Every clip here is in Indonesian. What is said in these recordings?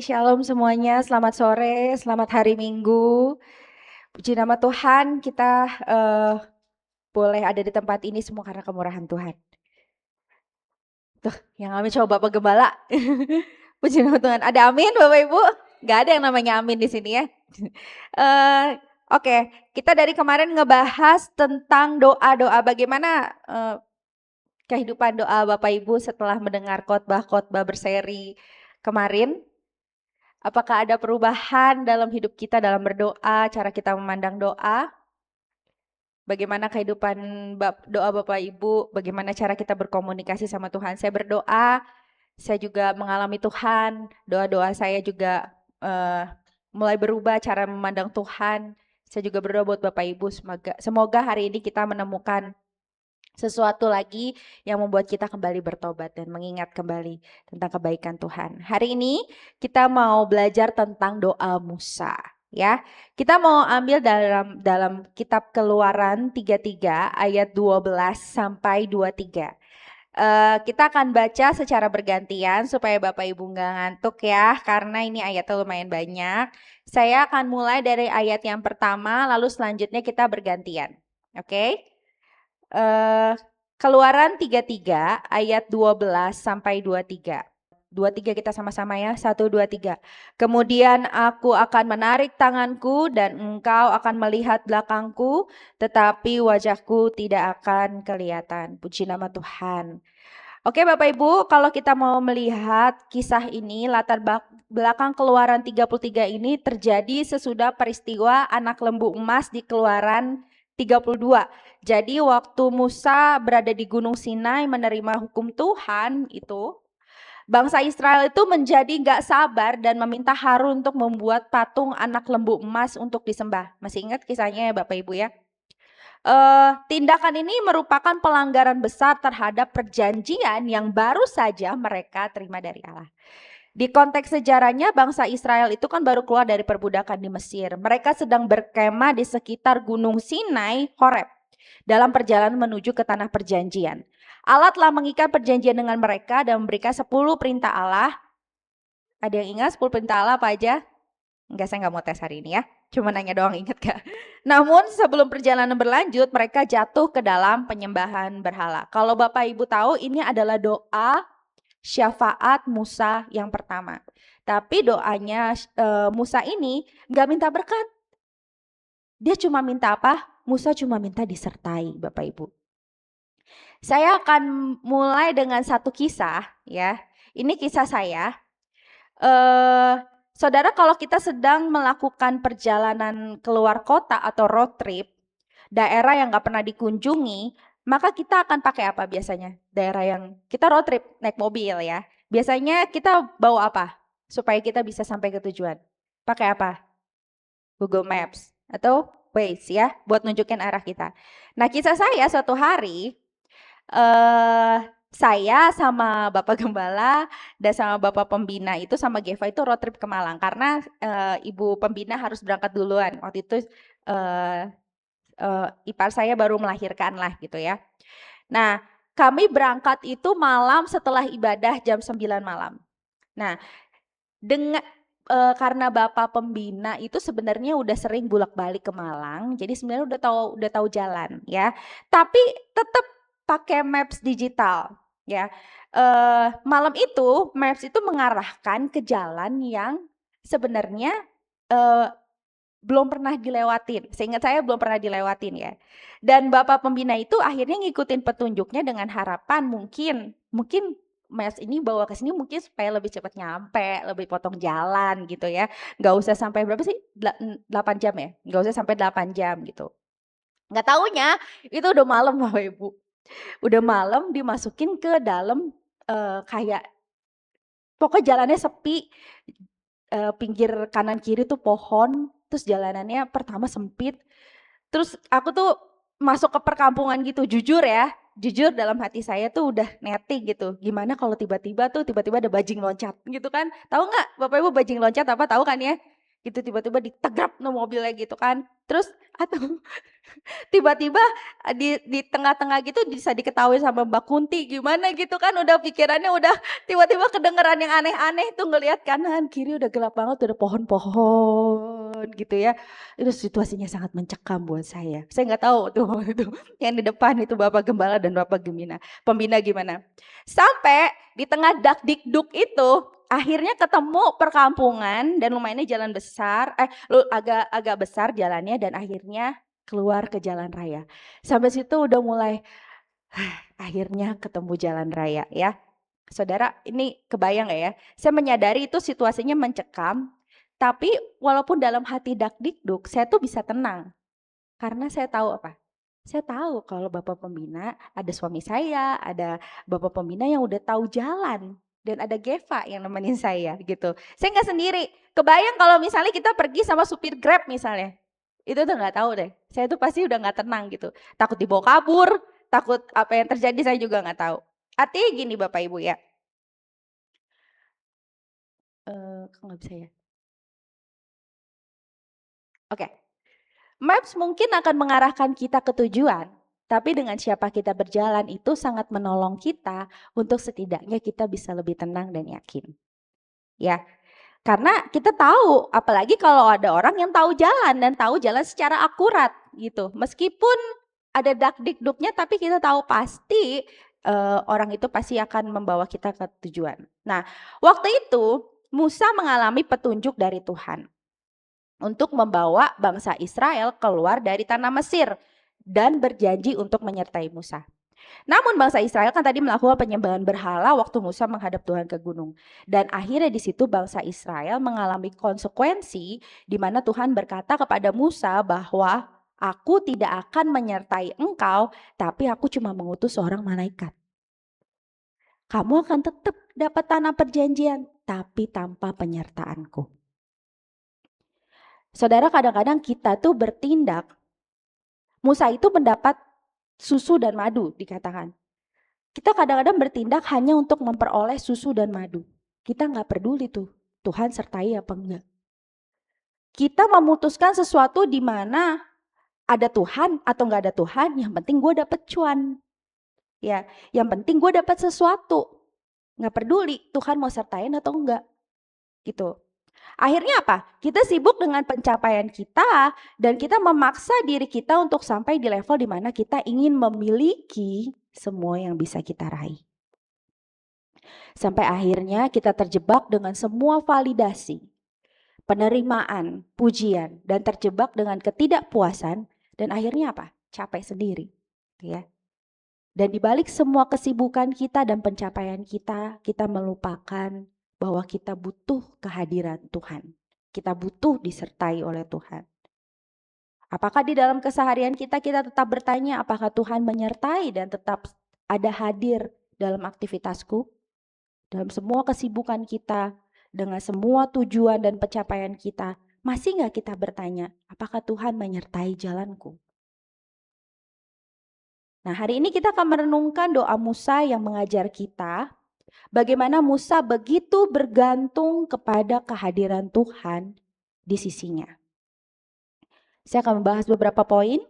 Shalom semuanya, selamat sore, selamat hari Minggu. Puji nama Tuhan, kita boleh ada di tempat ini semua karena kemurahan Tuhan. Tuh, yang amin coba Bapak Gembala. Puji nama Tuhan. Ada amin Bapak Ibu? Gak ada yang namanya amin di sini ya. Oke, kita dari kemarin ngebahas tentang doa-doa bagaimana kehidupan doa Bapak Ibu setelah mendengar khotbah-khotbah berseri kemarin. Apakah ada perubahan dalam hidup kita dalam berdoa, cara kita memandang doa? Bagaimana kehidupan doa Bapak Ibu? Bagaimana cara kita berkomunikasi sama Tuhan? Saya berdoa, saya juga mengalami Tuhan. Doa-doa saya juga mulai berubah cara memandang Tuhan. Saya juga berdoa buat Bapak Ibu, semoga hari ini kita menemukan sesuatu lagi yang membuat kita kembali bertobat dan mengingat kembali tentang kebaikan Tuhan. Hari ini kita mau belajar tentang doa Musa, ya. Kita mau ambil dalam kitab Keluaran 33 ayat 12 sampai 23. Kita akan baca secara bergantian supaya Bapak Ibu nggak ngantuk ya, karena ini ayatnya lumayan banyak. Saya akan mulai dari ayat yang pertama, lalu selanjutnya kita bergantian. Oke? Keluaran 33 ayat 12 sampai 23. 23 kita sama-sama ya. 1, 2, 3. Kemudian aku akan menarik tanganku dan engkau akan melihat belakangku, tetapi wajahku tidak akan kelihatan. Puji nama Tuhan. Oke Bapak Ibu, kalau kita mau melihat kisah ini, latar belakang Keluaran 33 ini terjadi sesudah peristiwa anak lembu emas di Keluaran 32. Jadi waktu Musa berada di Gunung Sinai menerima hukum Tuhan itu, bangsa Israel itu menjadi gak sabar dan meminta Harun untuk membuat patung anak lembu emas untuk disembah. Masih ingat kisahnya ya Bapak Ibu ya? Tindakan ini merupakan pelanggaran besar terhadap perjanjian yang baru saja mereka terima dari Allah. Di konteks sejarahnya bangsa Israel itu kan baru keluar dari perbudakan di Mesir. Mereka sedang berkemah di sekitar Gunung Sinai, Horeb, dalam perjalanan menuju ke tanah perjanjian. Allah telah mengikat perjanjian dengan mereka dan memberikan 10 perintah Allah. Ada yang ingat 10 perintah Allah apa aja? Enggak, saya nggak mau tes hari ini ya. Cuma nanya doang, ingat gak? Namun sebelum perjalanan berlanjut, mereka jatuh ke dalam penyembahan berhala. Kalau Bapak Ibu tahu, ini adalah doa syafaat Musa yang pertama. Tapi doanya Musa ini nggak minta berkat. Dia cuma minta apa? Musa cuma minta disertai, Bapak Ibu. Saya akan mulai dengan satu kisah ya. Ini kisah saya. Saudara, kalau kita sedang melakukan perjalanan keluar kota atau road trip, daerah yang gak pernah dikunjungi, maka kita akan pakai apa biasanya? Daerah yang kita road trip naik mobil ya. Biasanya kita bawa apa supaya kita bisa sampai ke tujuan? Pakai apa? Google Maps atau Waze ya, buat nunjukin arah kita. Nah, kisah saya suatu hari saya sama Bapak Gembala dan sama Bapak Pembina itu sama Geva itu road trip ke Malang karena Ibu Pembina harus berangkat duluan. Waktu itu ipar saya baru melahirkan lah gitu ya. Nah, kami berangkat itu malam setelah ibadah jam 9 malam. Nah, dengan karena Bapak Pembina itu sebenarnya udah sering bolak-balik ke Malang, jadi sebenarnya udah tahu jalan ya. Tapi tetap pakai maps digital ya. Malam itu maps itu mengarahkan ke jalan yang sebenarnya belum pernah dilewatin. Seingat saya belum pernah dilewatin ya. Dan Bapak Pembina itu akhirnya ngikutin petunjuknya dengan harapan mungkin Mas ini bawa ke sini mungkin supaya lebih cepat nyampe, lebih potong jalan gitu ya. Nggak usah sampai berapa sih? 8 jam ya? Nggak usah sampai 8 jam gitu. Nggak taunya itu udah malam Bapak Ibu. Udah malam dimasukin ke dalam kayak pokoknya jalannya sepi, pinggir kanan kiri tuh pohon, terus jalanannya pertama sempit. Terus aku tuh masuk ke perkampungan gitu, jujur dalam hati saya tuh udah netting gitu. Gimana kalau tiba-tiba ada bajing loncat gitu kan? Tahu nggak Bapak Ibu bajing loncat apa? Tahu kan ya? gitu, tiba-tiba ditegrap no mobilnya gitu kan. Terus atau tiba-tiba di tengah-tengah gitu bisa diketahui sama Mbak Kunti gimana gitu kan, udah pikirannya udah tiba-tiba kedengeran yang aneh-aneh tuh, ngelihat kanan kiri udah gelap banget, udah pohon-pohon gitu ya. Itu situasinya sangat mencekam buat saya. Saya nggak tahu tuh itu yang di depan itu Bapak Gembala dan Bapak Pembina gimana. Sampai di tengah dak dikduk itu akhirnya ketemu perkampungan dan lumayannya jalan besar, agak besar jalannya, dan akhirnya keluar ke jalan raya. Sampai situ udah mulai akhirnya ketemu jalan raya ya. Saudara, ini kebayang gak ya? Saya menyadari itu situasinya mencekam, tapi walaupun dalam hati dak-dikduk, saya tuh bisa tenang. Karena saya tahu apa? Saya tahu kalau Bapak Pembina, ada suami saya, ada Bapak Pembina yang udah tahu jalan. Dan ada Geva yang nemenin saya gitu. Saya nggak sendiri. Kebayang kalau misalnya kita pergi sama supir Grab misalnya. Itu tuh nggak tahu deh. Saya tuh pasti udah nggak tenang gitu. Takut dibawa kabur, takut apa yang terjadi saya juga nggak tahu. Artinya gini Bapak Ibu ya. Kok nggak bisa ya? Oke. Maps mungkin akan mengarahkan kita ke tujuan, tapi dengan siapa kita berjalan itu sangat menolong kita untuk setidaknya kita bisa lebih tenang dan yakin. Ya, karena kita tahu, apalagi kalau ada orang yang tahu jalan dan tahu jalan secara akurat gitu. Meskipun ada dak-dikduknya, tapi kita tahu pasti orang itu pasti akan membawa kita ke tujuan. Nah, waktu itu Musa mengalami petunjuk dari Tuhan untuk membawa bangsa Israel keluar dari tanah Mesir dan berjanji untuk menyertai Musa. Namun bangsa Israel kan tadi melakukan penyembahan berhala waktu Musa menghadap Tuhan ke gunung. Dan akhirnya di situ bangsa Israel mengalami konsekuensi di mana Tuhan berkata kepada Musa bahwa aku tidak akan menyertai engkau, tapi aku cuma mengutus seorang malaikat. Kamu akan tetap dapat tanah perjanjian, tapi tanpa penyertaanku. Saudara, kadang-kadang kita tuh bertindak. Musa itu mendapat susu dan madu dikatakan. Kita kadang-kadang bertindak hanya untuk memperoleh susu dan madu. Kita nggak peduli tuh Tuhan sertai apa enggak. Kita memutuskan sesuatu di mana ada Tuhan atau nggak ada Tuhan, yang penting gue dapet cuan. Ya, yang penting gue dapet sesuatu. Nggak peduli Tuhan mau sertain atau enggak. Gitu. Akhirnya apa? Kita sibuk dengan pencapaian kita dan kita memaksa diri kita untuk sampai di level di mana kita ingin memiliki semua yang bisa kita raih. Sampai akhirnya kita terjebak dengan semua validasi, penerimaan, pujian, dan terjebak dengan ketidakpuasan, dan akhirnya apa? Capek sendiri, ya. Dan dibalik semua kesibukan kita dan pencapaian kita melupakan bahwa kita butuh kehadiran Tuhan. Kita butuh disertai oleh Tuhan. Apakah di dalam keseharian kita tetap bertanya apakah Tuhan menyertai dan tetap ada hadir dalam aktivitasku? Dalam semua kesibukan kita, dengan semua tujuan dan pencapaian kita, masih nggak kita bertanya, apakah Tuhan menyertai jalanku? Nah, hari ini kita akan merenungkan doa Musa yang mengajar kita bagaimana Musa begitu bergantung kepada kehadiran Tuhan di sisinya. Saya akan membahas beberapa poin.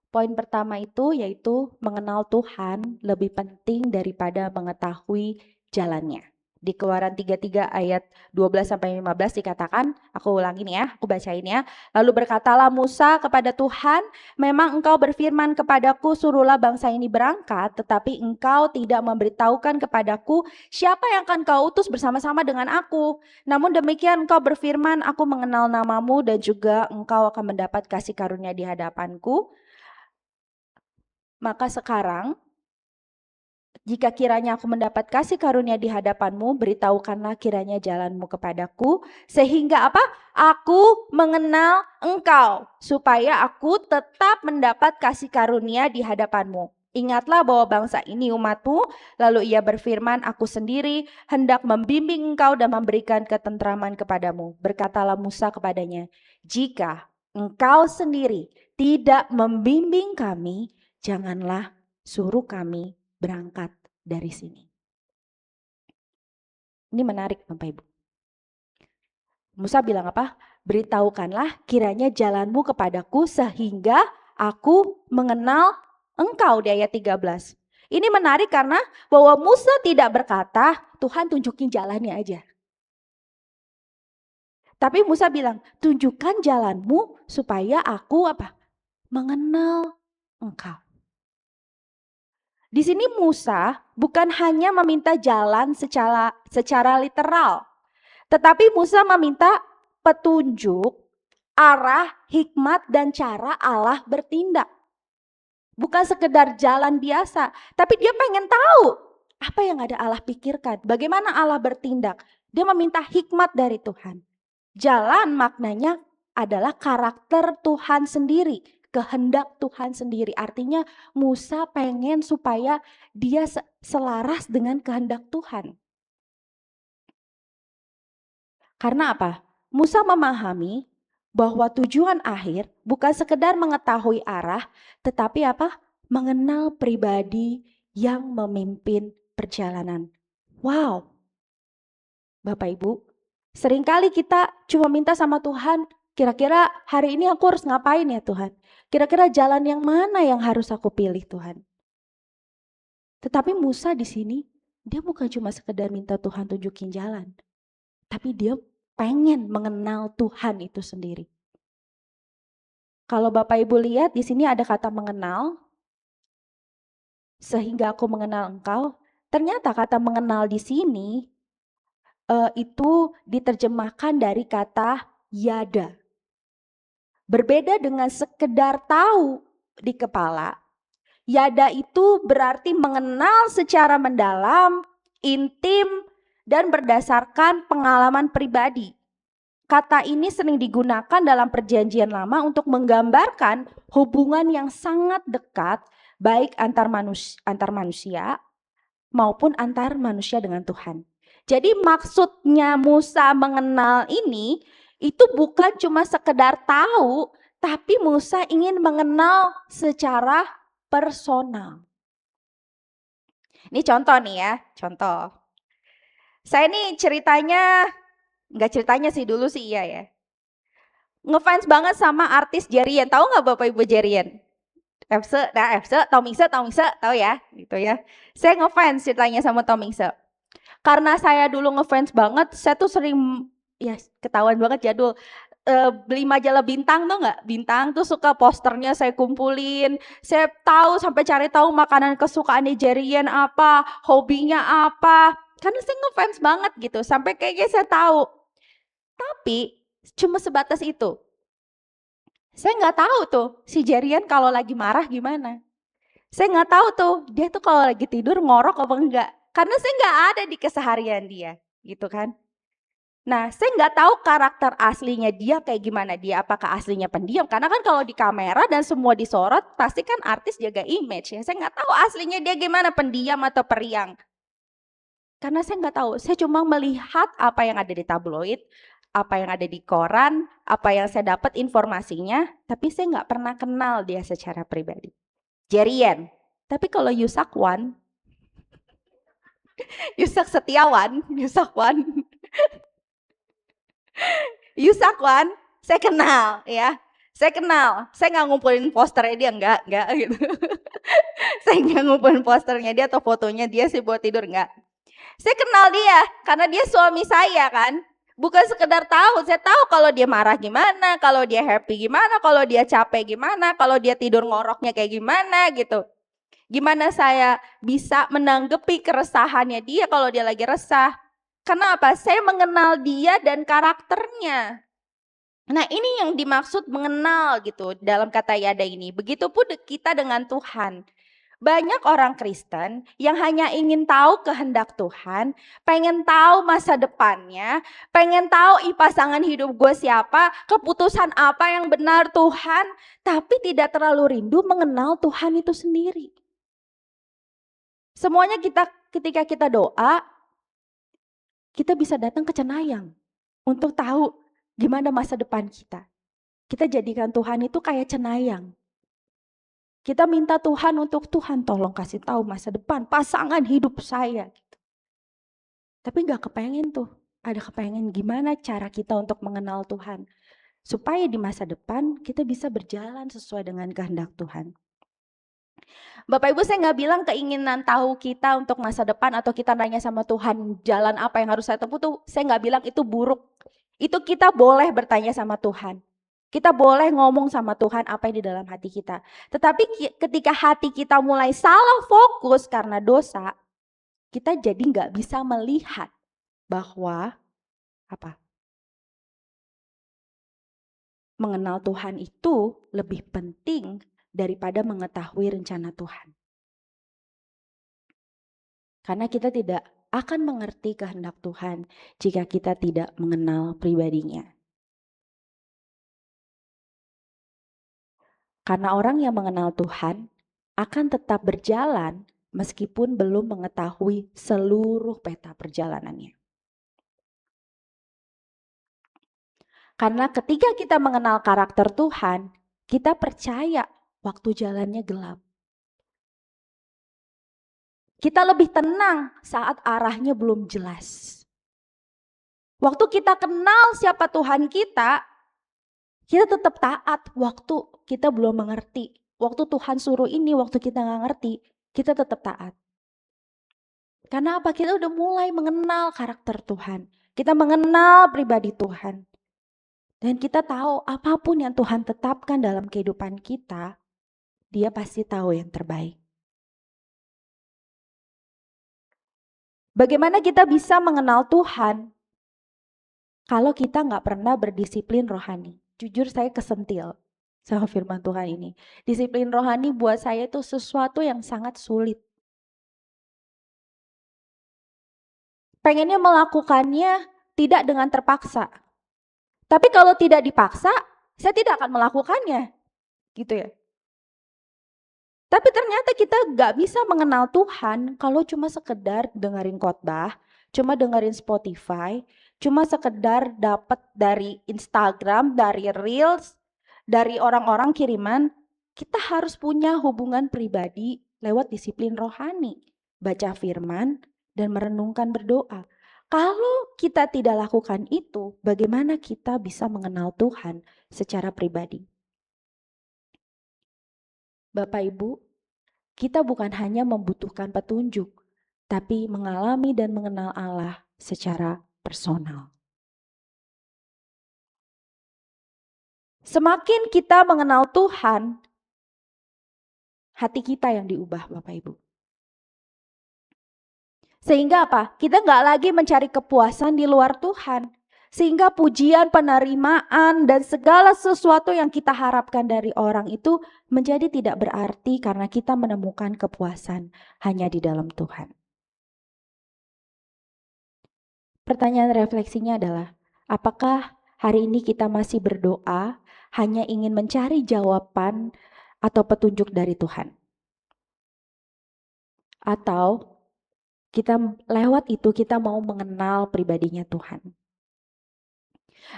Poin pertama itu yaitu mengenal Tuhan lebih penting daripada mengetahui jalannya. Di Keluaran 33 ayat 12-15 dikatakan, aku ulangin ya, aku bacain ya. Lalu berkatalah Musa kepada Tuhan, memang engkau berfirman kepadaku, suruhlah bangsa ini berangkat, tetapi engkau tidak memberitahukan kepadaku siapa yang akan kau utus bersama-sama dengan aku. Namun demikian engkau berfirman, aku mengenal namamu dan juga engkau akan mendapat kasih karunia di hadapanku. Maka sekarang, jika kiranya aku mendapat kasih karunia di hadapanmu, beritahukanlah kiranya jalanmu kepadaku, sehingga apa? Aku mengenal engkau, supaya aku tetap mendapat kasih karunia di hadapanmu. Ingatlah bahwa bangsa ini umatmu, lalu ia berfirman, aku sendiri hendak membimbing engkau dan memberikan ketentraman kepadamu. Berkatalah Musa kepadanya, jika engkau sendiri tidak membimbing kami, janganlah suruh kami berangkat dari sini. Ini menarik Bapak Ibu. Musa bilang apa? beritahukanlah kiranya jalanmu kepadaku sehingga aku mengenal engkau di ayat 13. Ini menarik karena bahwa Musa tidak berkata, Tuhan tunjukin jalannya aja. Tapi Musa bilang, tunjukkan jalanmu supaya aku mengenal engkau. Di sini Musa bukan hanya meminta jalan secara literal, tetapi Musa meminta petunjuk, arah, hikmat, dan cara Allah bertindak. Bukan sekedar jalan biasa, tapi dia pengen tahu apa yang ada Allah pikirkan, bagaimana Allah bertindak. Dia meminta hikmat dari Tuhan. Jalan maknanya adalah karakter Tuhan sendiri, kehendak Tuhan sendiri. Artinya Musa pengen supaya dia selaras dengan kehendak Tuhan. Karena apa? Musa memahami bahwa tujuan akhir bukan sekedar mengetahui arah, tetapi mengenal pribadi yang memimpin perjalanan. Wow, Bapak Ibu, seringkali kita cuma minta sama Tuhan, kira-kira hari ini aku harus ngapain ya Tuhan? Kira-kira jalan yang mana yang harus aku pilih Tuhan? Tetapi Musa di sini, dia bukan cuma sekedar minta Tuhan tunjukin jalan, tapi dia pengen mengenal Tuhan itu sendiri. Kalau Bapak Ibu lihat di sini ada kata mengenal, sehingga aku mengenal engkau. Ternyata kata mengenal di sini itu diterjemahkan dari kata yada. Berbeda dengan sekedar tahu di kepala, yada itu berarti mengenal secara mendalam, intim, dan berdasarkan pengalaman pribadi. Kata ini sering digunakan dalam Perjanjian Lama untuk menggambarkan hubungan yang sangat dekat, baik antar manusia maupun antar manusia dengan Tuhan. Jadi maksudnya Musa mengenal ini itu bukan cuma sekedar tahu, tapi Musa ingin mengenal secara personal. Ini contoh nih ya, contoh. Saya nih nggak ceritanya sih, dulu sih iya ya. Ngefans banget sama artis Jerian. Tahu nggak Bapak Ibu Jerian? Efse, Tomingse, tahu ya, gitu ya. Saya ngefans ceritanya sama Tomingse. Karena saya dulu ngefans banget, saya tuh sering, ya ketahuan banget jadul, beli majalah Bintang tuh nggak? Bintang tuh suka posternya saya kumpulin. Saya tahu sampai cari tahu makanan kesukaannya Jerian apa, hobinya apa. Karena saya ngefans banget gitu, sampai kayaknya saya tahu. Tapi cuma sebatas itu. Saya nggak tahu tuh si Jerian kalau lagi marah gimana. Saya nggak tahu tuh dia tuh kalau lagi tidur ngorok apa enggak. Karena saya nggak ada di keseharian dia, gitu kan. Nah, saya nggak tahu karakter aslinya dia kayak gimana. Dia apakah aslinya pendiam? Karena kan kalau di kamera dan semua disorot, pasti kan artis jaga image ya. Saya nggak tahu aslinya dia gimana, pendiam atau periang. Karena saya nggak tahu. Saya cuma melihat apa yang ada di tabloid, apa yang ada di koran, apa yang saya dapat informasinya, tapi saya nggak pernah kenal dia secara pribadi. Jerian. Tapi kalau Yusakwan, Yusakwan, saya kenal ya. Saya kenal, saya nggak ngumpulin posternya dia, enggak gitu. Saya nggak ngumpulin posternya dia atau fotonya dia sih buat tidur, enggak. Saya kenal dia karena dia suami saya kan. Bukan sekedar tahu, saya tahu kalau dia marah gimana, kalau dia happy gimana, kalau dia capek gimana, kalau dia tidur ngoroknya kayak gimana gitu. Gimana saya bisa menanggapi keresahannya dia kalau dia lagi resah. Kenapa? Saya mengenal dia dan karakternya. Nah, ini yang dimaksud mengenal gitu dalam kata yada ini. Begitupun kita dengan Tuhan. Banyak orang Kristen yang hanya ingin tahu kehendak Tuhan, pengen tahu masa depannya, pengen tahu pasangan hidup gue siapa, keputusan apa yang benar Tuhan, tapi tidak terlalu rindu mengenal Tuhan itu sendiri. Semuanya ketika kita doa, kita bisa datang ke cenayang untuk tahu gimana masa depan kita. Kita jadikan Tuhan itu kayak cenayang. Kita minta Tuhan untuk Tuhan tolong kasih tahu masa depan, pasangan hidup saya. Tapi gak kepengen tuh, ada kepengen gimana cara kita untuk mengenal Tuhan. supaya di masa depan kita bisa berjalan sesuai dengan kehendak Tuhan. Bapak Ibu, saya nggak bilang keinginan tahu kita untuk masa depan atau kita nanya sama Tuhan jalan apa yang harus saya tempuh tuh, saya nggak bilang itu buruk. Itu kita boleh bertanya sama Tuhan. Kita boleh ngomong sama Tuhan apa yang di dalam hati kita. Tetapi ketika hati kita mulai salah fokus karena dosa, kita jadi nggak bisa melihat bahwa apa? Mengenal Tuhan itu lebih penting daripada mengetahui rencana Tuhan. Karena kita tidak akan mengerti kehendak Tuhan jika kita tidak mengenal pribadinya. Karena orang yang mengenal Tuhan akan tetap berjalan meskipun belum mengetahui seluruh peta perjalanannya. Karena ketika kita mengenal karakter Tuhan, kita percaya waktu jalannya gelap. Kita lebih tenang saat arahnya belum jelas. Waktu kita kenal siapa Tuhan kita tetap taat waktu kita belum mengerti. Waktu Tuhan suruh ini, waktu kita gak ngerti, kita tetap taat. Karena apa? Kita udah mulai mengenal karakter Tuhan. Kita mengenal pribadi Tuhan. Dan kita tahu apapun yang Tuhan tetapkan dalam kehidupan kita, Dia pasti tahu yang terbaik. Bagaimana kita bisa mengenal Tuhan kalau kita gak pernah berdisiplin rohani? Jujur saya kesentil sama firman Tuhan ini. Disiplin rohani buat saya itu sesuatu yang sangat sulit. Pengennya melakukannya tidak dengan terpaksa. Tapi kalau tidak dipaksa, saya tidak akan melakukannya. Gitu ya. Tapi ternyata kita gak bisa mengenal Tuhan kalau cuma sekedar dengerin khotbah, cuma dengerin Spotify, cuma sekedar dapat dari Instagram, dari Reels, dari orang-orang kiriman. Kita harus punya hubungan pribadi lewat disiplin rohani, baca firman, dan merenungkan berdoa. Kalau kita tidak lakukan itu, bagaimana kita bisa mengenal Tuhan secara pribadi? Bapak Ibu, kita bukan hanya membutuhkan petunjuk, tapi mengalami dan mengenal Allah secara personal. Semakin kita mengenal Tuhan, hati kita yang diubah, Bapak Ibu. Sehingga apa? Kita nggak lagi mencari kepuasan di luar Tuhan. Sehingga pujian, penerimaan, dan segala sesuatu yang kita harapkan dari orang itu menjadi tidak berarti karena kita menemukan kepuasan hanya di dalam Tuhan. Pertanyaan refleksinya adalah, apakah hari ini kita masih berdoa hanya ingin mencari jawaban atau petunjuk dari Tuhan? Atau kita lewat itu kita mau mengenal pribadinya Tuhan.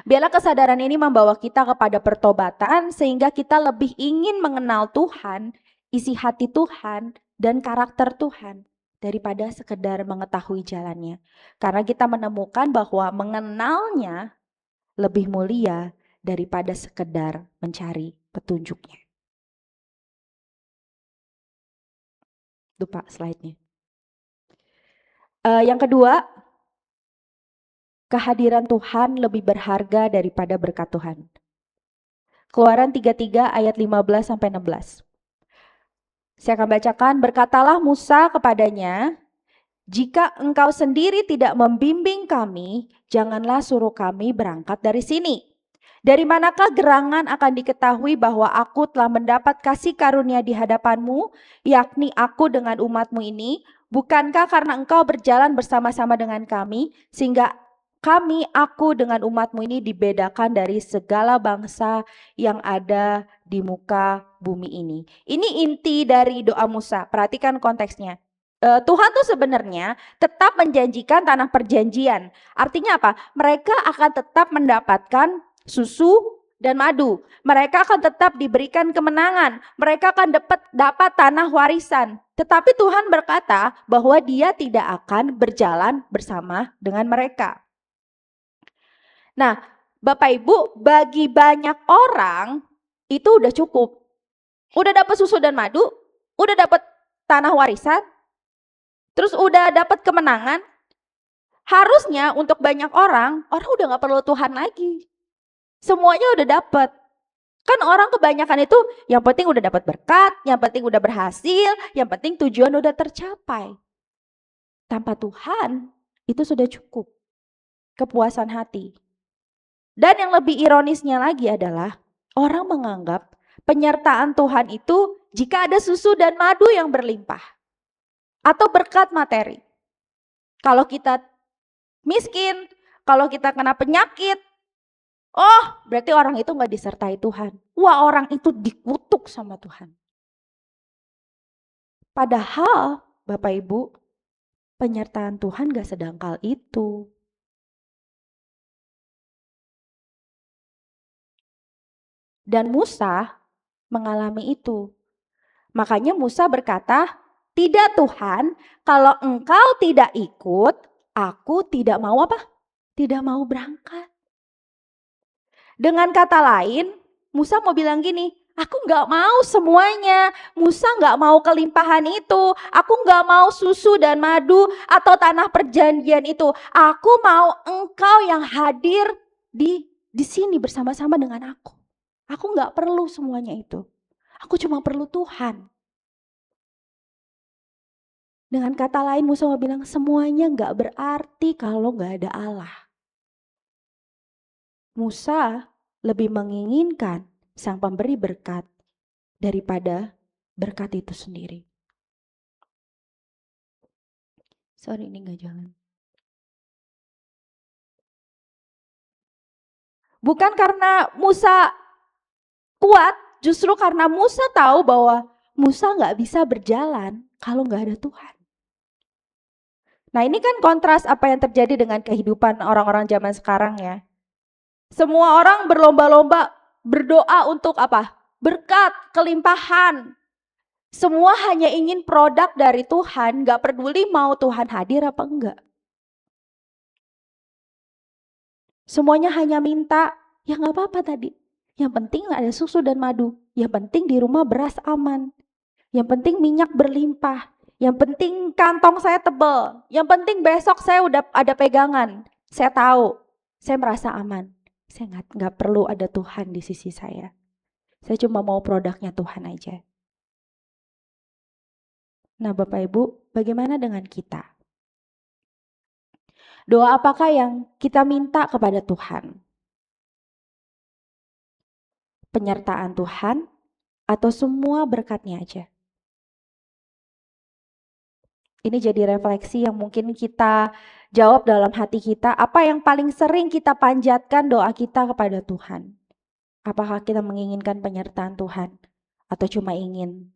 Biarlah kesadaran ini membawa kita kepada pertobatan sehingga kita lebih ingin mengenal Tuhan, isi hati Tuhan, dan karakter Tuhan daripada sekedar mengetahui jalannya. Karena kita menemukan bahwa mengenalnya lebih mulia daripada sekedar mencari petunjuknya. Lupa slide-nya. Yang kedua, kehadiran Tuhan lebih berharga daripada berkat Tuhan. Keluaran 33 ayat 15-16. Saya akan bacakan, berkatalah Musa kepadanya, jika engkau sendiri tidak membimbing kami, janganlah suruh kami berangkat dari sini. Dari manakah gerangan akan diketahui bahwa aku telah mendapat kasih karunia di hadapanmu, yakni aku dengan umatmu ini? Bukankah karena engkau berjalan bersama-sama dengan kami, sehingga aku dengan umatmu ini dibedakan dari segala bangsa yang ada di muka bumi ini. Ini inti dari doa Musa, perhatikan konteksnya. Tuhan tuh sebenarnya tetap menjanjikan tanah perjanjian. Artinya apa? Mereka akan tetap mendapatkan susu dan madu. Mereka akan tetap diberikan kemenangan. Mereka akan dapat tanah warisan. Tetapi Tuhan berkata bahwa Dia tidak akan berjalan bersama dengan mereka. Nah, Bapak Ibu, bagi banyak orang itu udah cukup. Udah dapat susu dan madu, udah dapat tanah warisan, terus udah dapat kemenangan. Harusnya untuk banyak orang udah gak perlu Tuhan lagi. Semuanya udah dapat. Kan orang kebanyakan itu yang penting udah dapat berkat, yang penting udah berhasil, yang penting tujuan udah tercapai. Tanpa Tuhan itu sudah cukup. Kepuasan hati. Dan yang lebih ironisnya lagi adalah orang menganggap penyertaan Tuhan itu jika ada susu dan madu yang berlimpah. Atau berkat materi. Kalau kita miskin, kalau kita kena penyakit, oh berarti orang itu gak disertai Tuhan. Wah, orang itu dikutuk sama Tuhan. Padahal Bapak Ibu, penyertaan Tuhan gak sedangkal itu. Dan Musa mengalami itu. Makanya Musa berkata, tidak Tuhan, kalau engkau tidak ikut, aku tidak mau apa? Tidak mau berangkat. Dengan kata lain, Musa mau bilang gini, aku gak mau semuanya. Musa gak mau kelimpahan itu. Aku gak mau susu dan madu atau tanah perjanjian itu. Aku mau engkau yang hadir di sini bersama-sama dengan aku. Aku gak perlu semuanya itu. Aku cuma perlu Tuhan. Dengan kata lain Musa mau bilang semuanya gak berarti kalau gak ada Allah. Musa lebih menginginkan sang pemberi berkat daripada berkat itu sendiri. Sorry ini gak jalan. Bukan karena Musa kuat, justru karena Musa tahu bahwa Musa gak bisa berjalan kalau gak ada Tuhan. Nah ini kan kontras apa yang terjadi dengan kehidupan orang-orang zaman sekarang ya. Semua orang berlomba-lomba berdoa untuk apa? Berkat, kelimpahan. Semua hanya ingin produk dari Tuhan, gak peduli mau Tuhan hadir apa enggak. Semuanya hanya minta, ya gak apa-apa tadi. Yang penting ada susu dan madu. Yang penting di rumah beras aman. Yang penting minyak berlimpah. Yang penting kantong saya tebal. Yang penting besok saya udah ada pegangan. Saya tahu, saya merasa aman. Saya nggak perlu ada Tuhan di sisi saya. Saya cuma mau produknya Tuhan aja. Nah Bapak Ibu, bagaimana dengan kita? Doa apakah yang kita minta kepada Tuhan? Penyertaan Tuhan atau semua berkatnya aja? Ini jadi refleksi yang mungkin kita jawab dalam hati kita. Apa yang paling sering kita panjatkan doa kita kepada Tuhan? Apakah kita menginginkan penyertaan Tuhan? Atau cuma ingin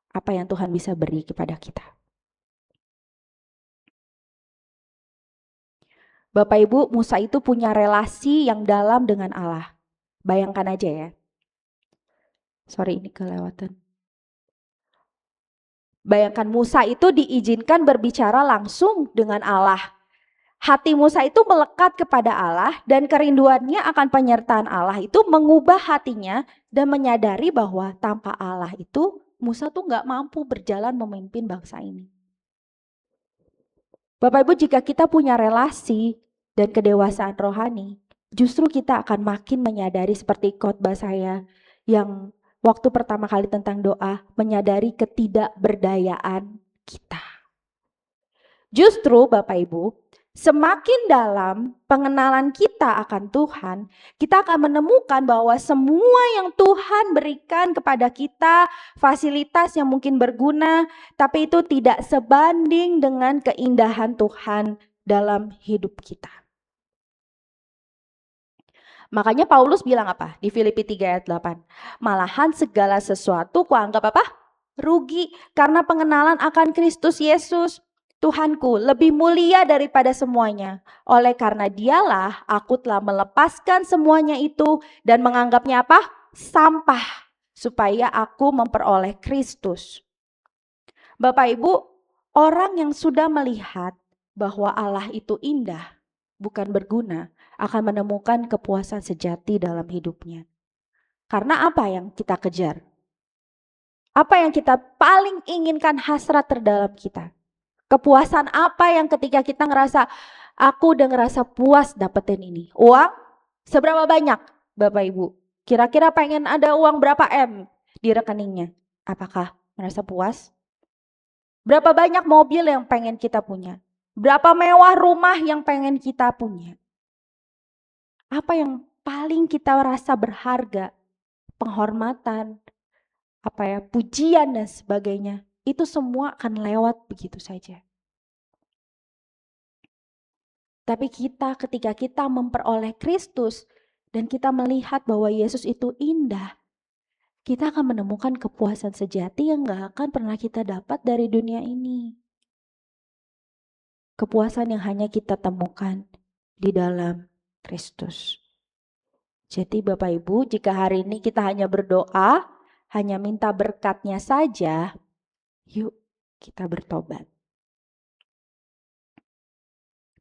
apa yang Tuhan bisa beri kepada kita? Bapak Ibu, Musa itu punya relasi yang dalam dengan Allah. Bayangkan aja ya. Sorry ini kelewatan. Bayangkan Musa itu diizinkan berbicara langsung dengan Allah. Hati Musa itu melekat kepada Allah dan kerinduannya akan penyertaan Allah itu mengubah hatinya dan menyadari bahwa tanpa Allah itu Musa tuh gak mampu berjalan memimpin bangsa ini. Bapak Ibu, jika kita punya relasi dan kedewasaan rohani, justru kita akan makin menyadari seperti khotbah saya yang waktu pertama kali tentang doa, menyadari ketidakberdayaan kita. Justru Bapak Ibu, semakin dalam pengenalan kita akan Tuhan, kita akan menemukan bahwa semua yang Tuhan berikan kepada kita, fasilitas yang mungkin berguna, tapi itu tidak sebanding dengan keindahan Tuhan dalam hidup kita. Makanya Paulus bilang apa? Di Filipi 3 ayat 8. Malahan segala sesuatu kuanggap apa? Rugi karena pengenalan akan Kristus Yesus. Tuhanku lebih mulia daripada semuanya. Oleh karena dialah aku telah melepaskan semuanya itu dan menganggapnya apa? Sampah. Supaya aku memperoleh Kristus. Bapak Ibu, orang yang sudah melihat bahwa Allah itu indah, bukan berguna, akan menemukan kepuasan sejati dalam hidupnya. Karena apa yang kita kejar? Apa yang kita paling inginkan, hasrat terdalam kita? Kepuasan apa yang ketika kita ngerasa, aku udah ngerasa puas dapetin ini? Uang? Seberapa banyak Bapak Ibu? Kira-kira pengen ada uang berapa M di rekeningnya? Apakah merasa puas? Berapa banyak mobil yang pengen kita punya? Berapa mewah rumah yang pengen kita punya? Apa yang paling kita rasa berharga? Penghormatan, pujian dan sebagainya. Itu semua akan lewat begitu saja. Tapi ketika kita memperoleh Kristus dan kita melihat bahwa Yesus itu indah, kita akan menemukan kepuasan sejati yang gak akan pernah kita dapat dari dunia ini. Kepuasan yang hanya kita temukan di dalam Kristus. Jadi Bapak Ibu, jika hari ini kita hanya berdoa, hanya minta berkat-Nya saja, yuk kita bertobat.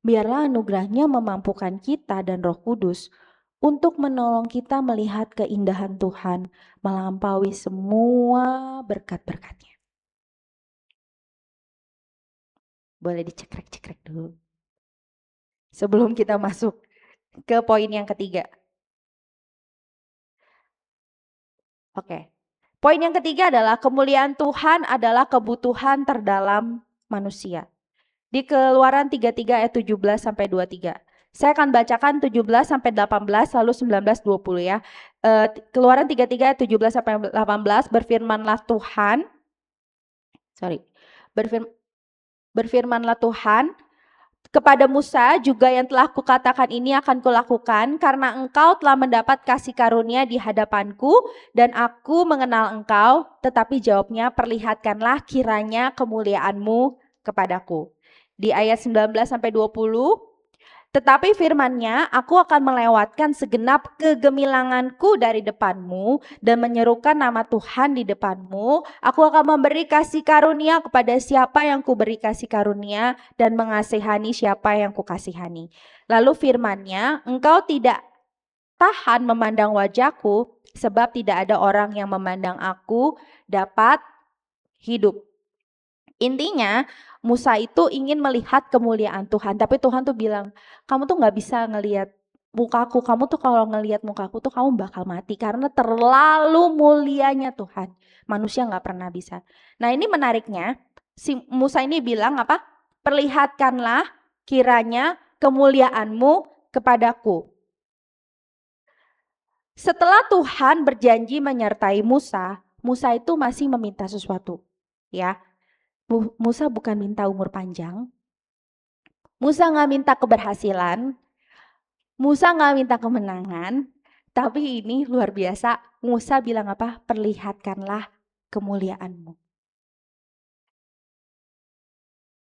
Biarlah anugerah-Nya memampukan kita dan Roh Kudus untuk menolong kita melihat keindahan Tuhan melampaui semua berkat-berkat-Nya. Boleh dicekrek-cekrek dulu. Sebelum kita masuk ke poin yang ketiga. Oke. Poin yang ketiga adalah kemuliaan Tuhan adalah kebutuhan terdalam manusia. Di Keluaran 33 ayat 17 sampai 23. Saya akan bacakan 17 sampai 18 lalu 19 20 ya. Keluaran 33 ayat 17 sampai 18, berfirmanlah Tuhan. Berfirmanlah Tuhan kepada Musa, juga yang telah kukatakan ini akan kulakukan karena engkau telah mendapat kasih karunia di hadapanku dan aku mengenal engkau. Tetapi jawabnya, perlihatkanlah kiranya kemuliaanmu kepadaku. Di ayat 19 sampai 20, tetapi firman-Nya, aku akan melewatkan segenap kegemilanganku dari depanmu dan menyerukan nama Tuhan di depanmu. Aku akan memberi kasih karunia kepada siapa yang kuberi kasih karunia dan mengasihani siapa yang kukasihani. Lalu firman-Nya, engkau tidak tahan memandang wajahku sebab tidak ada orang yang memandang aku dapat hidup. Intinya Musa itu ingin melihat kemuliaan Tuhan, tapi Tuhan tuh bilang, kamu tuh gak bisa ngelihat mukaku, kamu tuh kalau ngelihat mukaku tuh kamu bakal mati karena terlalu mulianya Tuhan. Manusia gak pernah bisa. Nah ini menariknya, si Musa ini bilang apa? Perlihatkanlah kiranya kemuliaanmu kepadaku. Setelah Tuhan berjanji menyertai Musa, Musa itu masih meminta sesuatu, ya. Musa bukan minta umur panjang, Musa gak minta keberhasilan, Musa gak minta kemenangan, tapi ini luar biasa, Musa bilang apa? Perlihatkanlah kemuliaanmu.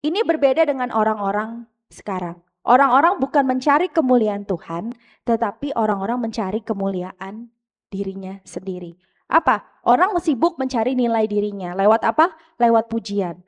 Ini berbeda dengan orang-orang sekarang. Orang-orang bukan mencari kemuliaan Tuhan, tetapi orang-orang mencari kemuliaan dirinya sendiri. Apa? Orang sibuk mencari nilai dirinya. Lewat apa? Lewat pujian.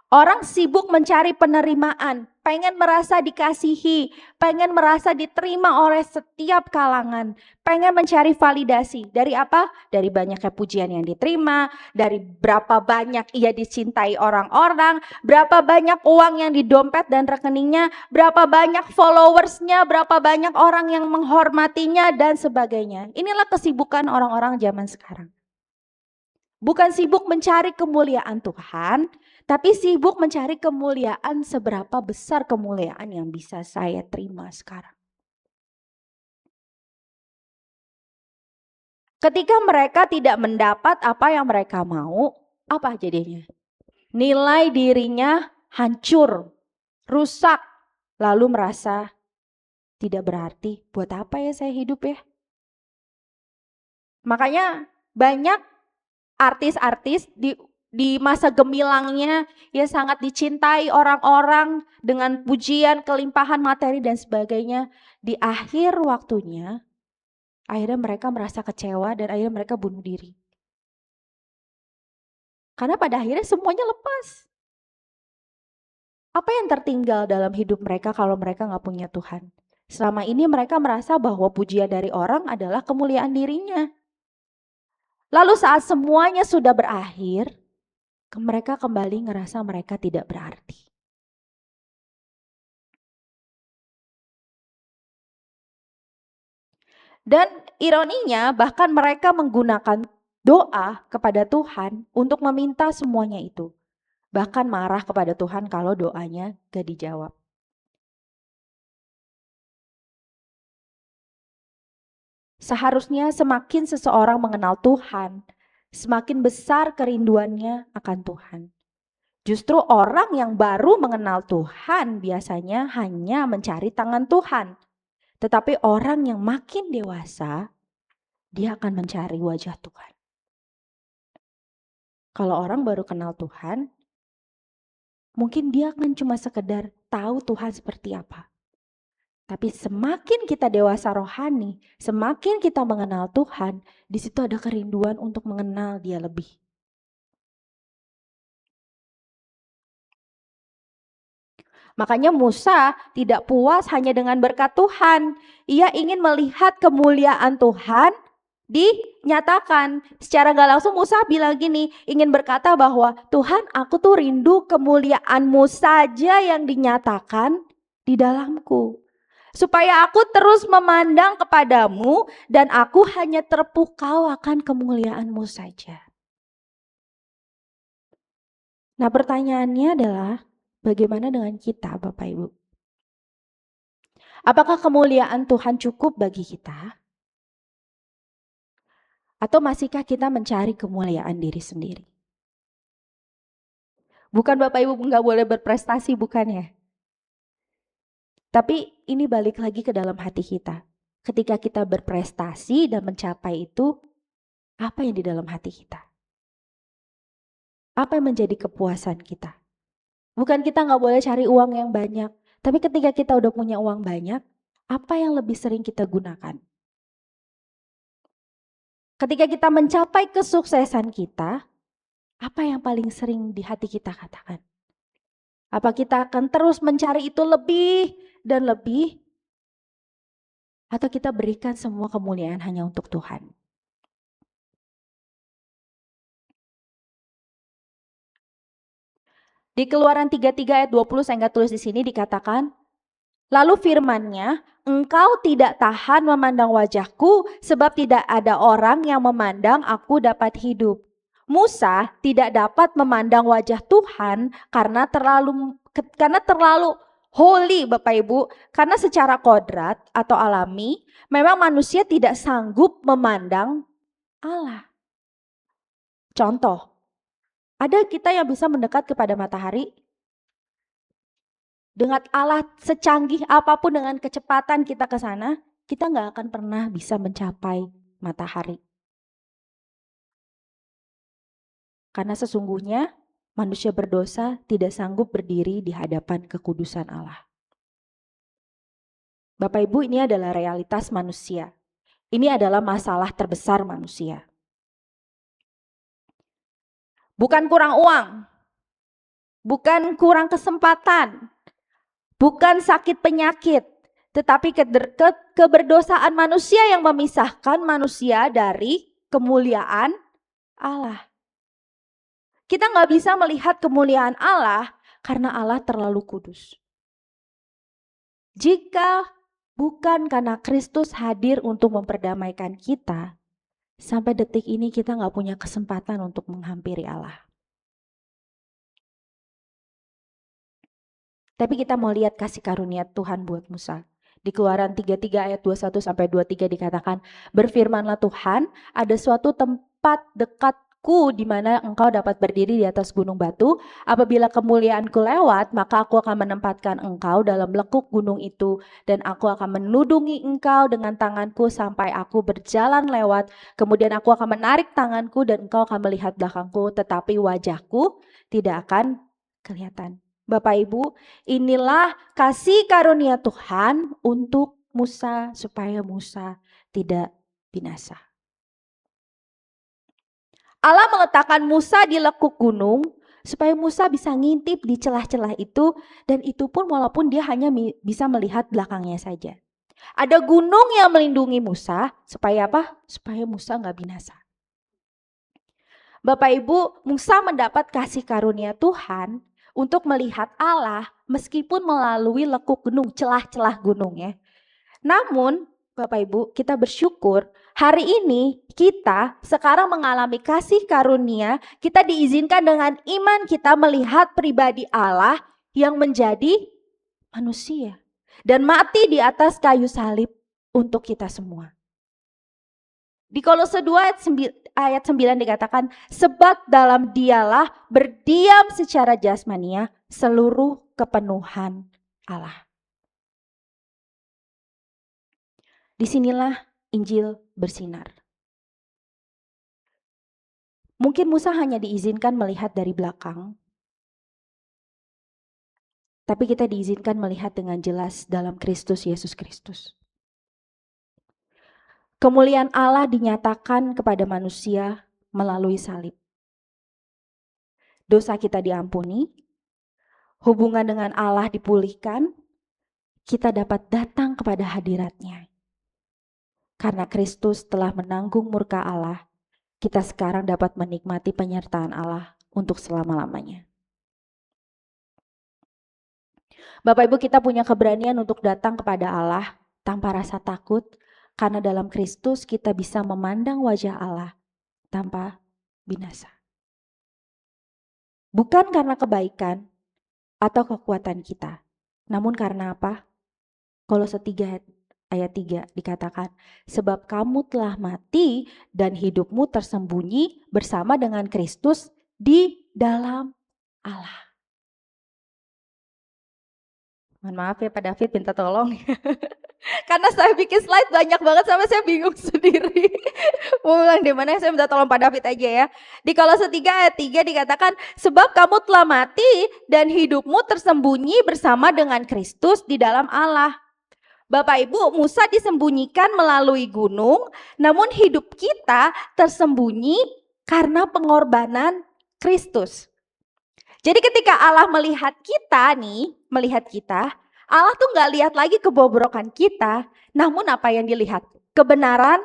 Orang sibuk mencari penerimaan, pengen merasa dikasihi, pengen merasa diterima oleh setiap kalangan, pengen mencari validasi. Dari apa? Dari banyaknya pujian yang diterima, dari berapa banyak ia dicintai orang-orang, berapa banyak uang yang di dompet dan rekeningnya, berapa banyak followersnya, berapa banyak orang yang menghormatinya dan sebagainya. Inilah kesibukan orang-orang zaman sekarang. Bukan sibuk mencari kemuliaan Tuhan, tapi sibuk mencari kemuliaan, seberapa besar kemuliaan yang bisa saya terima sekarang. Ketika mereka tidak mendapat apa yang mereka mau, apa jadinya? Nilai dirinya hancur, rusak, lalu merasa tidak berarti. Buat apa ya saya hidup ya? Makanya banyak artis-artis di masa gemilangnya ya sangat dicintai orang-orang dengan pujian, kelimpahan materi dan sebagainya. Di akhir waktunya akhirnya mereka merasa kecewa dan akhirnya mereka bunuh diri. Karena pada akhirnya semuanya lepas. Apa yang tertinggal dalam hidup mereka kalau mereka gak punya Tuhan? Selama ini mereka merasa bahwa pujian dari orang adalah kemuliaan dirinya. Lalu saat semuanya sudah berakhir, mereka kembali ngerasa mereka tidak berarti. Dan ironinya bahkan mereka menggunakan doa kepada Tuhan untuk meminta semuanya itu. Bahkan marah kepada Tuhan kalau doanya gak dijawab. Seharusnya semakin seseorang mengenal Tuhan, semakin besar kerinduannya akan Tuhan. Justru orang yang baru mengenal Tuhan biasanya hanya mencari tangan Tuhan. Tetapi orang yang makin dewasa, dia akan mencari wajah Tuhan. Kalau orang baru kenal Tuhan, mungkin dia akan cuma sekedar tahu Tuhan seperti apa. Tapi semakin kita dewasa rohani, semakin kita mengenal Tuhan, di situ ada kerinduan untuk mengenal Dia lebih. Makanya Musa tidak puas hanya dengan berkat Tuhan. Ia ingin melihat kemuliaan Tuhan dinyatakan. Secara gak langsung Musa bilang gini, ingin berkata bahwa Tuhan, aku tuh rindu kemuliaan-Mu saja yang dinyatakan di dalamku. Supaya aku terus memandang kepadamu dan aku hanya terpukau akan kemuliaan-Mu saja. Nah, pertanyaannya adalah bagaimana dengan kita, Bapak Ibu? Apakah kemuliaan Tuhan cukup bagi kita? Atau masihkah kita mencari kemuliaan diri sendiri? Bukan Bapak Ibu nggak boleh berprestasi, bukan ya? Tapi ini balik lagi ke dalam hati kita. Ketika kita berprestasi dan mencapai itu, apa yang di dalam hati kita? Apa yang menjadi kepuasan kita? Bukan kita nggak boleh cari uang yang banyak, tapi ketika kita udah punya uang banyak, apa yang lebih sering kita gunakan? Ketika kita mencapai kesuksesan kita, apa yang paling sering di hati kita katakan? Apa kita akan terus mencari itu lebih dan lebih? Atau kita berikan semua kemuliaan hanya untuk Tuhan? Di Keluaran 33 ayat 20 saya nggak tulis di sini dikatakan, lalu firman-Nya, engkau tidak tahan memandang wajahku sebab tidak ada orang yang memandang aku dapat hidup. Musa tidak dapat memandang wajah Tuhan karena terlalu holy Bapak Ibu. Karena secara kodrat atau alami memang manusia tidak sanggup memandang Allah. Contoh, ada kita yang bisa mendekat kepada matahari dengan alat secanggih apapun, dengan kecepatan kita ke sana, kita nggak akan pernah bisa mencapai matahari. Karena sesungguhnya manusia berdosa tidak sanggup berdiri di hadapan kekudusan Allah. Bapak Ibu, ini adalah realitas manusia. Ini adalah masalah terbesar manusia. Bukan kurang uang, bukan kurang kesempatan, bukan sakit penyakit, tetapi keberdosaan manusia yang memisahkan manusia dari kemuliaan Allah. Kita nggak bisa melihat kemuliaan Allah karena Allah terlalu kudus. Jika bukan karena Kristus hadir untuk memperdamaikan kita, sampai detik ini kita nggak punya kesempatan untuk menghampiri Allah. Tapi kita mau lihat kasih karunia Tuhan buat Musa. Di Keluaran 33 ayat 21 sampai 23 dikatakan, berfirmanlah Tuhan, ada suatu tempat dekatku di mana engkau dapat berdiri di atas gunung batu. Apabila kemuliaanku lewat, maka aku akan menempatkan engkau dalam lekuk gunung itu, dan aku akan menudungi engkau dengan tanganku sampai aku berjalan lewat. Kemudian aku akan menarik tanganku dan engkau akan melihat belakangku, tetapi wajahku tidak akan kelihatan. Bapak Ibu, inilah kasih karunia Tuhan untuk Musa supaya Musa tidak binasa. Allah meletakkan Musa di lekuk gunung supaya Musa bisa ngintip di celah-celah itu, dan itu pun walaupun dia hanya bisa melihat belakangnya saja. Ada gunung yang melindungi Musa, supaya apa? Supaya Musa nggak binasa. Bapak Ibu, Musa mendapat kasih karunia Tuhan untuk melihat Allah meskipun melalui lekuk gunung, celah-celah gunung ya. Namun Bapak Ibu, kita bersyukur hari ini kita sekarang mengalami kasih karunia, kita diizinkan dengan iman kita melihat pribadi Allah yang menjadi manusia dan mati di atas kayu salib untuk kita semua. Di Kolose 2 ayat 9 dikatakan, sebab dalam dialah berdiam secara jasmania seluruh kepenuhan Allah. Disinilah Injil bersinar. Mungkin Musa hanya diizinkan melihat dari belakang, tapi kita diizinkan melihat dengan jelas dalam Kristus Yesus Kristus. Kemuliaan Allah dinyatakan kepada manusia melalui salib. Dosa kita diampuni, hubungan dengan Allah dipulihkan, kita dapat datang kepada hadirat-Nya. Karena Kristus telah menanggung murka Allah, kita sekarang dapat menikmati penyertaan Allah untuk selama-lamanya. Bapak Ibu, kita punya keberanian untuk datang kepada Allah tanpa rasa takut, karena dalam Kristus kita bisa memandang wajah Allah tanpa binasa. Bukan karena kebaikan atau kekuatan kita, namun karena apa? Kolose 3 ayat 3 dikatakan, sebab kamu telah mati dan hidupmu tersembunyi bersama dengan Kristus di dalam Allah. Mohon maaf ya Pak David, minta tolong. Karena saya bikin slide banyak banget sampai saya bingung sendiri. Mau bilang di mana, saya minta tolong Pak David aja ya. Di Kolose 3 ayat 3 dikatakan, sebab kamu telah mati dan hidupmu tersembunyi bersama dengan Kristus di dalam Allah. Bapak Ibu, Musa disembunyikan melalui gunung, namun hidup kita tersembunyi karena pengorbanan Kristus. Jadi ketika Allah melihat kita Allah tuh gak lihat lagi kebobrokan kita, namun apa yang dilihat? Kebenaran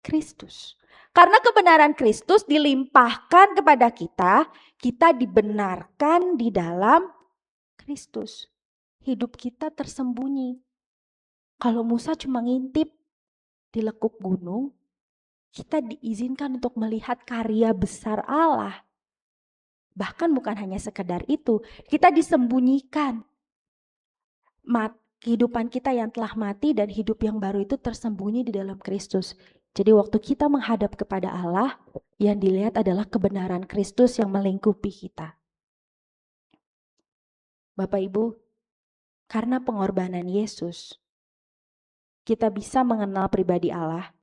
Kristus. Karena kebenaran Kristus dilimpahkan kepada kita, kita dibenarkan di dalam Kristus. Hidup kita tersembunyi. Kalau Musa cuma ngintip di lekuk gunung, kita diizinkan untuk melihat karya besar Allah. Bahkan bukan hanya sekedar itu, kita disembunyikan. Kehidupan kita yang telah mati dan hidup yang baru itu tersembunyi di dalam Kristus. Jadi waktu kita menghadap kepada Allah, yang dilihat adalah kebenaran Kristus yang melingkupi kita. Bapak Ibu, karena pengorbanan Yesus, kita bisa mengenal pribadi Allah.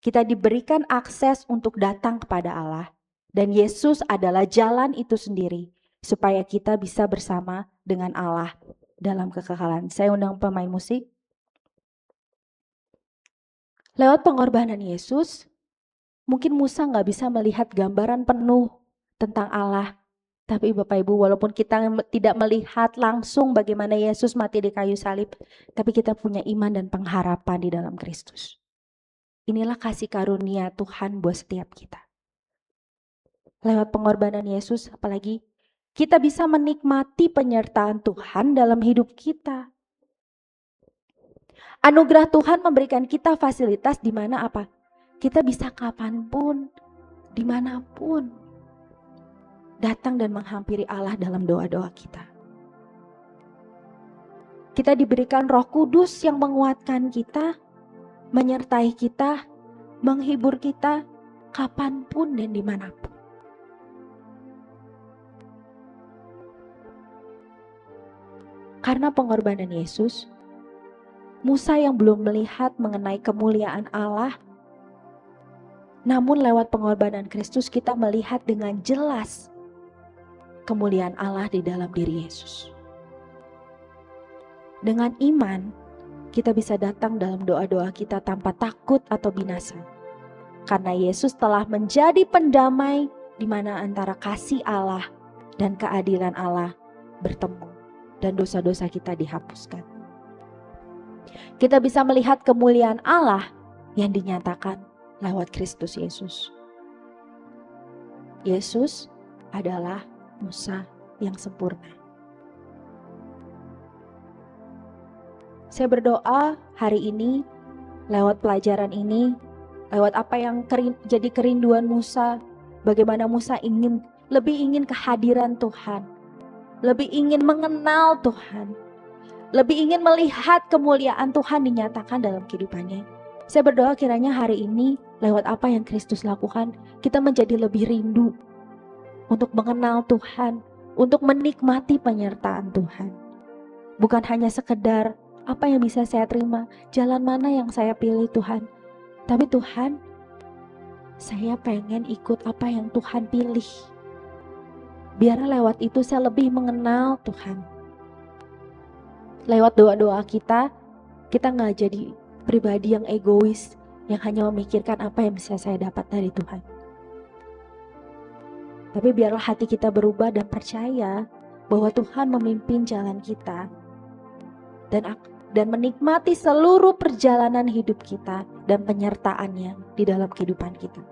Kita diberikan akses untuk datang kepada Allah. Dan Yesus adalah jalan itu sendiri, supaya kita bisa bersama dengan Allah dalam kekekalan. Saya undang pemain musik. Lewat pengorbanan Yesus, mungkin Musa gak bisa melihat gambaran penuh tentang Allah. Tapi Bapak Ibu, walaupun kita tidak melihat langsung bagaimana Yesus mati di kayu salib, tapi kita punya iman dan pengharapan di dalam Kristus. Inilah kasih karunia Tuhan buat setiap kita. Lewat pengorbanan Yesus, apalagi kita bisa menikmati penyertaan Tuhan dalam hidup kita. Anugerah Tuhan memberikan kita fasilitas di mana apa? Kita bisa kapanpun, dimanapun, datang dan menghampiri Allah dalam doa-doa kita. Kita diberikan Roh Kudus yang menguatkan kita, menyertai kita, menghibur kita, kapanpun dan dimanapun. Karena pengorbanan Yesus, Musa yang belum melihat mengenai kemuliaan Allah, namun lewat pengorbanan Kristus kita melihat dengan jelas kemuliaan Allah di dalam diri Yesus. Dengan iman, kita bisa datang dalam doa-doa kita tanpa takut atau binasa. Karena Yesus telah menjadi pendamai di mana antara kasih Allah dan keadilan Allah bertemu dan dosa-dosa kita dihapuskan. Kita bisa melihat kemuliaan Allah yang dinyatakan lewat Kristus Yesus. Yesus adalah Musa yang sempurna. Saya berdoa hari ini lewat pelajaran ini, lewat apa yang jadi kerinduan Musa, bagaimana Musa lebih ingin kehadiran Tuhan, lebih ingin mengenal Tuhan, lebih ingin melihat kemuliaan Tuhan dinyatakan dalam kehidupannya. Saya berdoa kiranya hari ini lewat apa yang Kristus lakukan, kita menjadi lebih rindu untuk mengenal Tuhan, untuk menikmati penyertaan Tuhan. Bukan hanya sekedar apa yang bisa saya terima, jalan mana yang saya pilih Tuhan. Tapi Tuhan, saya pengen ikut apa yang Tuhan pilih. Biar lewat itu saya lebih mengenal Tuhan. Lewat doa-doa kita gak jadi pribadi yang egois, yang hanya memikirkan apa yang bisa saya dapat dari Tuhan. Tapi biarlah hati kita berubah dan percaya bahwa Tuhan memimpin jalan kita dan menikmati seluruh perjalanan hidup kita dan penyertaannya di dalam kehidupan kita.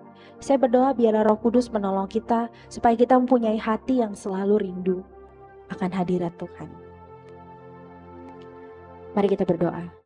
Saya berdoa biarlah Roh Kudus menolong kita supaya kita mempunyai hati yang selalu rindu akan hadirat Tuhan. Mari kita berdoa.